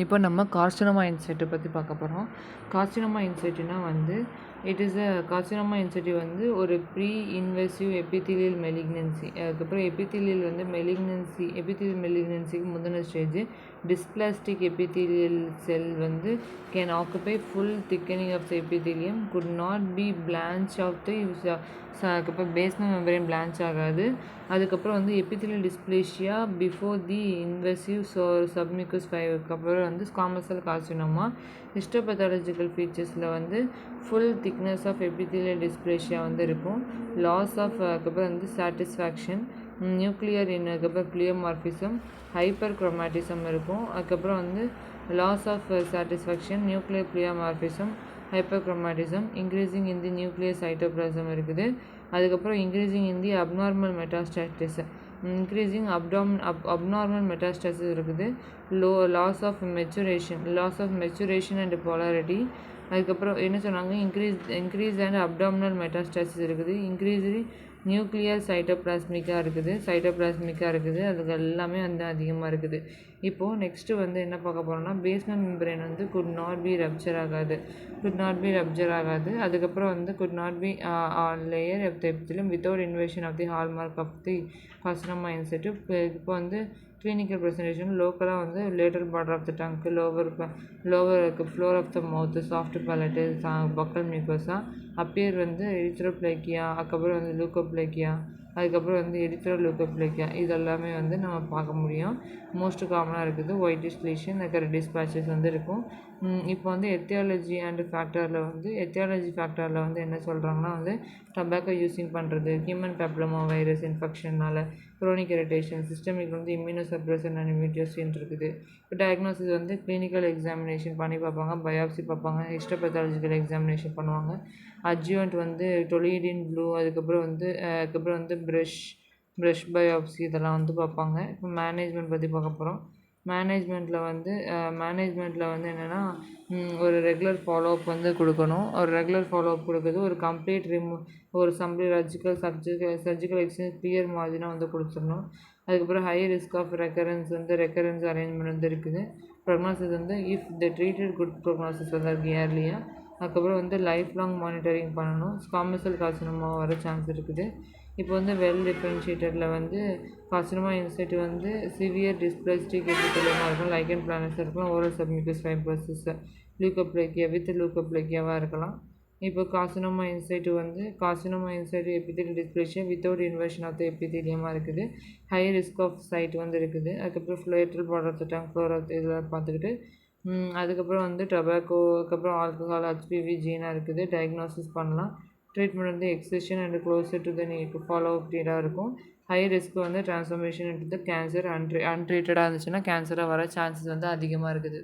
இப்போ நம்ம கார்சினோமா இன்சைட்டை பற்றி பார்க்க போகிறோம். கார்சினோமா இன்சைட்டுனா கார்சினோமா இன்சைட்டு ஒரு ப்ரீ இன்வெசிவ் எபித்தீலியல் மெலிக்னன்சி. அதுக்கப்புறம் எபித்தீலியல் எபித்தீலியல் மெலிக்னன்சிக்கு முந்தின stage dysplastic epithelial cell can occupy full thickening of the epithelium, could not be blanch of the அதுக்கப்புறம் பேஸ்மெண்ட் மெம்பரேன் பிளான்ச் ஆகாது. அதுக்கப்புறம் epithelial dysplasia before the invasive submucous ஃபைபருக்கு அப்புறம் squamous cell carcinoma. Histopathological ஃபீச்சர்ஸில் full thickness of epithelial dysplasia இருக்கும். Loss of அதுக்கப்புறம் satisfaction, nuclear அதுக்கப்புறம் pleomorphism, hyper chromatism இருக்கும். அதுக்கப்புறம் loss of satisfaction, nuclear பிளியோமார்பிசம், hyperchromatism, increasing in the nuclear cytoplasm இருக்குது. அதுக்கப்புறம் increasing in the abnormal metastasis, abnormal metastasis இருக்குது. Loss of maturation and polarity. அதுக்கப்புறம் என்ன சொன்னாங்க, இன்க்ரீஸ் அண்ட் அப்டாமினல் மெட்டாஸ்டாசிஸ் இருக்குது. இன்க்ரீஸ் நியூக்ளியர் சைட்டோபிளாஸ்மிக்காக இருக்குது. அதுக்கு எல்லாமே அதிகமாக இருக்குது. இப்போது நெக்ஸ்ட்டு என்ன பார்க்க போகிறோம்னா, basement membrane could not be rupture ஆகாது. அதுக்கப்புறம் could not be layer of the epithelium without invasion of the hallmark of the carcinoma in situ. இப்போ கிளினிக்கல் ப்ரெசன்டேஷன் லோக்கலாக lateral border of the tongue, lower floor of the mouth, soft palate, buccal mucosa, appear erythroplakia, அதுக்கப்புறம் leukoplakia, அதுக்கப்புறம் எரித்ரோலூக்கோப்ளேக்கியா. இதெல்லாமே நம்ம பார்க்க முடியும். Most காமனாக இருக்குது ஒயிட்டிஷ் லீஷன், ரெட்டிஷ் பேச்சஸ் இருக்கும். இப்போ எத்தியாலஜி அண்ட் ஃபேக்டரில் என்ன சொல்கிறாங்கன்னா, டொபாக்கோ யூஸிங் பண்ணுறது, ஹியூமன் பேப்லோமா வைரஸ் இன்ஃபெக்ஷனால், chronic irritation, systemic immunosuppression and mutation இருக்குது. இப்போ டயக்னோசிஸ் கிளினிக்கல் எக்ஸாமினேஷன் பண்ணி பார்ப்பாங்க, பயாப்சி பார்ப்பாங்க, ஹிஸ்டோபேத்தாலஜிக்கல் எக்ஸாமினேஷன் பண்ணுவாங்க. அட்ஜுவன்ட் டொலிடின் ப்ளூ, அதுக்கப்புறம் ப்ரஷ் பயாப்சி இதெல்லாம் பார்ப்பாங்க. இப்போ மேனேஜ்மெண்ட் பற்றி பார்க்க போகிறோம். மேனேஜ்மெண்ட்டில் என்னென்னா, ஒரு ரெகுலர் ஃபாலோஅப் கொடுக்கணும். கொடுக்குறது ஒரு கம்ப்ளீட் சர்ஜிக்கல் எக்ஸ்சேஞ்ச் கிளியர் மார்ஜினாக கொடுத்துடணும். அதுக்கப்புறம் high risk of recurrence arrangement இருக்குது. Prognosis if the treated good prognosis இயர்லியாக. அதுக்கப்புறம் லைஃப் லாங் மானிட்டரிங் பண்ணணும். ஸ்குவாமஸ் செல் கார்சினோமா வர சான்ஸ் இருக்குது. இப்போ வெல் டிஃப்ரென்ஷியேட்டடில் கார்சினோமா இன்சைட்டு சிவியர் டிஸ்பிளாஸ்டிக் எபித்தீலியமாக இருக்கும். லைக்கன் பிளானஸ் இருக்கலாம். ஓரல் சப்மியூக்கஸ் ஃபைப்ரோசிஸ், லூக்கோப்ளேக்கியாவாக இருக்கலாம். இப்போ carcinoma in situ epithelial dysplasia without invasion of the எபித்தீலியமாக இருக்குது. ஹை ரிஸ்க் ஆஃப் சைட் இருக்குது. அதுக்கப்புறம் lateral border of the tongue, floor இதெல்லாம் பார்த்துக்கிட்டு அதுக்கப்புறம் டொபாக்கோ, அதுக்கப்புறம் ஆல்கஹால், HPV ஜீனாக இருக்குது. டயக்னோசிஸ் பண்ணலாம். Treatment excision and closure to the need follow up டீடாக இருக்கும். High risk transformation into the cancer. அன்ட்ரீட்டடாக இருந்துச்சுன்னா கேன்சராக வர சான்சஸ் அதிகமாக இருக்குது.